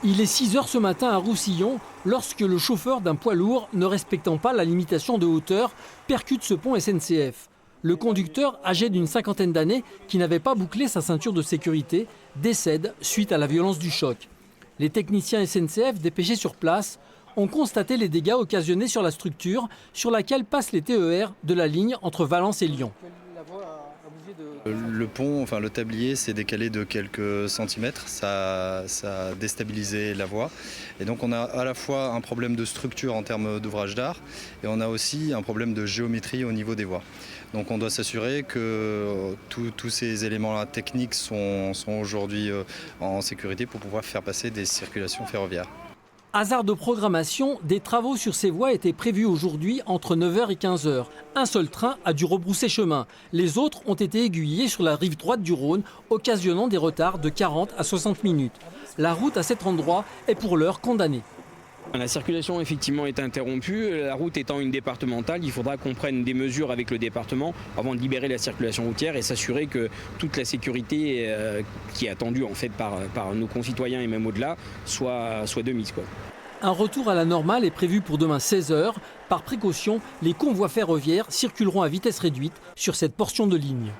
Il est 6 heures ce matin à Roussillon lorsque le chauffeur d'un poids lourd, ne respectant pas la limitation de hauteur, percute ce pont SNCF. Le conducteur, âgé d'une cinquantaine d'années, qui n'avait pas bouclé sa ceinture de sécurité, décède suite à la violence du choc. Les techniciens SNCF dépêchés sur place ont constaté les dégâts occasionnés sur la structure sur laquelle passent les TER de la ligne entre Valence et Lyon. Le pont, enfin le tablier s'est décalé de quelques centimètres, ça a déstabilisé la voie. Et donc on a à la fois un problème de structure en termes d'ouvrage d'art et on a aussi un problème de géométrie au niveau des voies. Donc on doit s'assurer que tous ces éléments-là techniques sont aujourd'hui en sécurité pour pouvoir faire passer des circulations ferroviaires. Hasard de programmation, des travaux sur ces voies étaient prévus aujourd'hui entre 9 h et 15 h. Un seul train a dû rebrousser chemin. Les autres ont été aiguillés sur la rive droite du Rhône, occasionnant des retards de 40 à 60 minutes. La route à cet endroit est pour l'heure condamnée. La circulation effectivement est interrompue. La route étant une départementale, il faudra qu'on prenne des mesures avec le département avant de libérer la circulation routière et s'assurer que toute la sécurité qui est attendue en fait par nos concitoyens et même au-delà soit de mise, quoi. Un retour à la normale est prévu pour demain 16 h. Par précaution, les convois ferroviaires circuleront à vitesse réduite sur cette portion de ligne.